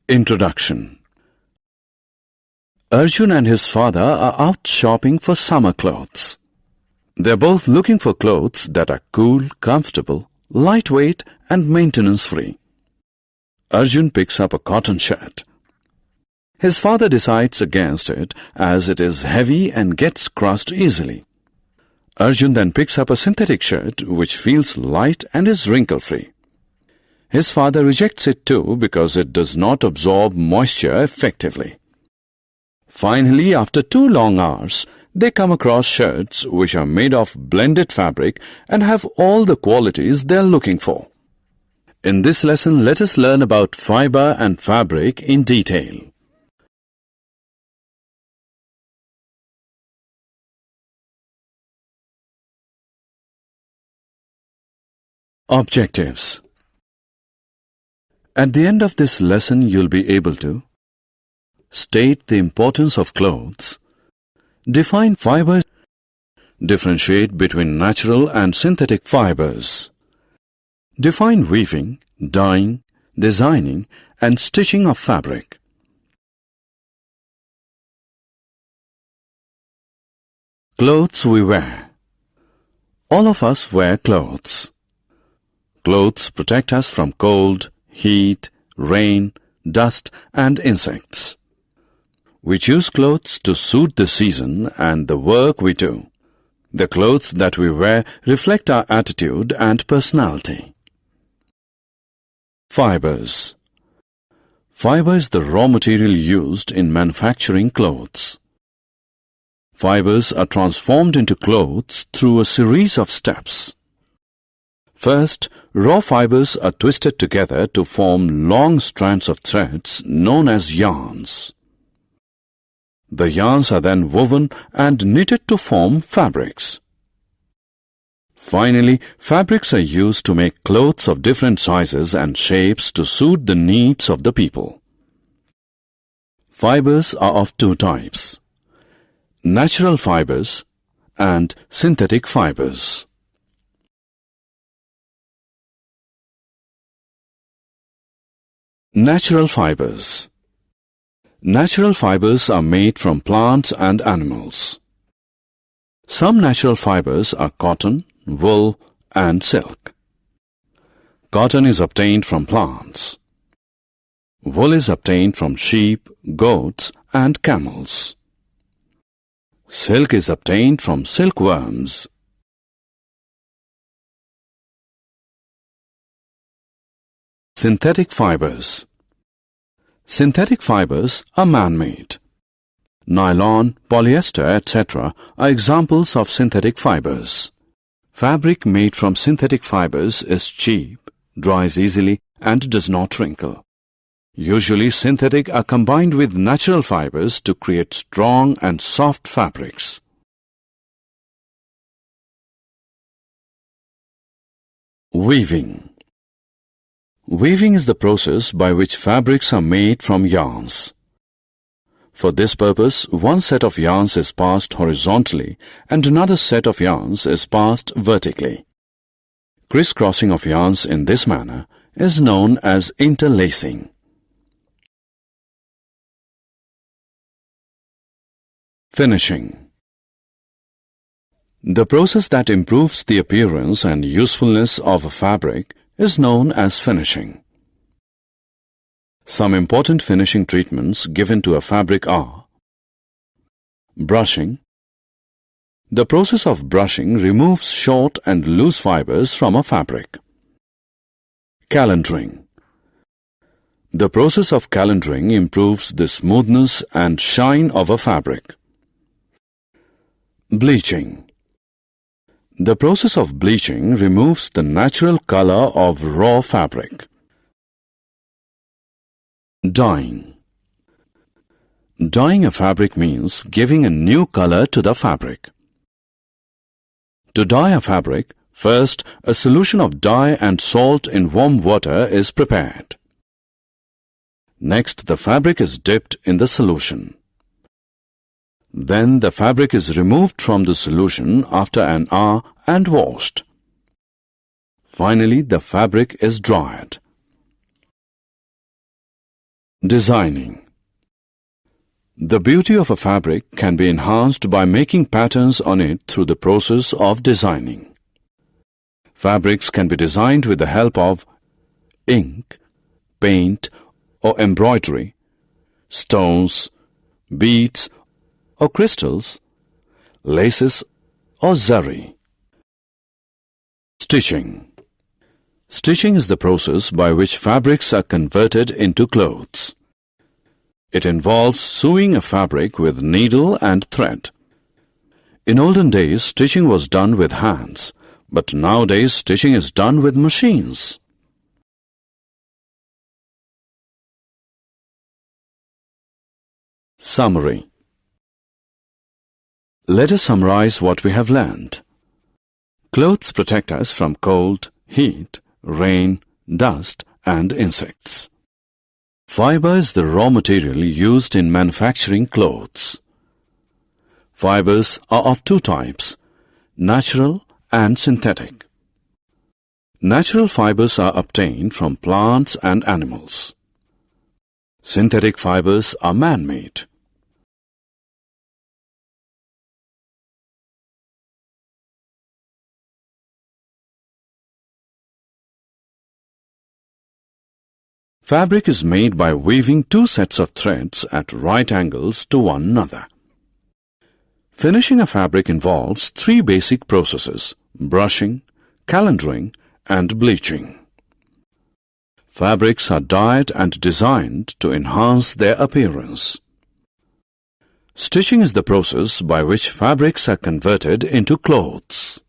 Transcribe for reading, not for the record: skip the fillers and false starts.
Introduction. Arjun and his father are out shopping for summer clothes. They're both looking for clothes that are cool, comfortable, lightweight and maintenance-free. Arjun picks up a cotton shirt. His father decides against it as it is heavy and gets crushed easily. Arjun then picks up a synthetic shirt which feels light and is wrinkle-free. His father rejects it too because it does not absorb moisture effectively. Finally, after 2 long hours, they come across shirts which are made of blended fabric and have all the qualities they are looking for. In this lesson, let us learn about fiber and fabric in detail. Objectives. At the end of this lesson, you'll be able to state the importance of clothes, define fibers, differentiate between natural and synthetic fibers, define weaving, dyeing, designing, and stitching of fabric. Clothes we wear. All of us wear clothes. Clothes protect us from cold, heat, rain, dust, and insects. We choose clothes to suit the season and the work we do. The clothes that we wear reflect our attitude and personality. Fibers. Fiber is the raw material used in manufacturing clothes. Fibers are transformed into clothes through a series of steps. First, raw fibers are twisted together to form long strands of threads known as yarns. The yarns are then woven and knitted to form fabrics. Finally, fabrics are used to make clothes of different sizes and shapes to suit the needs of the people. Fibers are of 2 types: natural fibers and synthetic fibers. Natural fibers. Natural fibers are made from plants and animals. Some natural fibers are cotton, wool, and silk. Cotton is obtained from plants. Wool is obtained from sheep, goats, and camels. Silk is obtained from silkworms. Synthetic fibers. Synthetic fibers are man-made. Nylon, polyester, etc. are examples of synthetic fibers. Fabric made from synthetic fibers is cheap, dries easily, and does not wrinkle. Usually, synthetic are combined with natural fibers to create strong and soft fabrics. Weaving. Weaving is the process by which fabrics are made from yarns. For this purpose, one set of yarns is passed horizontally and another set of yarns is passed vertically. Crisscrossing of yarns in this manner is known as interlacing. Finishing. The process that improves the appearance and usefulness of a fabric is known as finishing. Some important finishing treatments given to a fabric are brushing. The process of brushing removes short and loose fibers from a fabric. Calendering. The process of calendering improves the smoothness and shine of a fabric. Bleaching. The process of bleaching removes the natural color of raw fabric. Dyeing. Dyeing a fabric means giving a new color to the fabric. To dye a fabric, first a solution of dye and salt in warm water is prepared. Next, the fabric is dipped in the solution. Then the fabric is removed from the solution after an hour and washed. Finally, the fabric is dried. Designing. The beauty of a fabric can be enhanced by making patterns on it through the process of designing. Fabrics can be designed with the help of ink, paint or embroidery, stones, beads or crystals, laces or zari. Stitching. Stitching is the process by which fabrics are converted into clothes. It involves sewing a fabric with needle and thread. In olden days, stitching was done with hands, but nowadays stitching is done with machines. Summary. Let us summarize what we have learned. Clothes protect us from cold, heat, rain, dust, and insects. Fiber is the raw material used in manufacturing clothes. Fibers are of two types, natural and synthetic. Natural fibers are obtained from plants and animals. Synthetic fibers are man-made. Fabric is made by weaving two sets of threads at right angles to one another. Finishing a fabric involves three basic processes: brushing, calendering, and bleaching. Fabrics are dyed and designed to enhance their appearance. Stitching is the process by which fabrics are converted into clothes.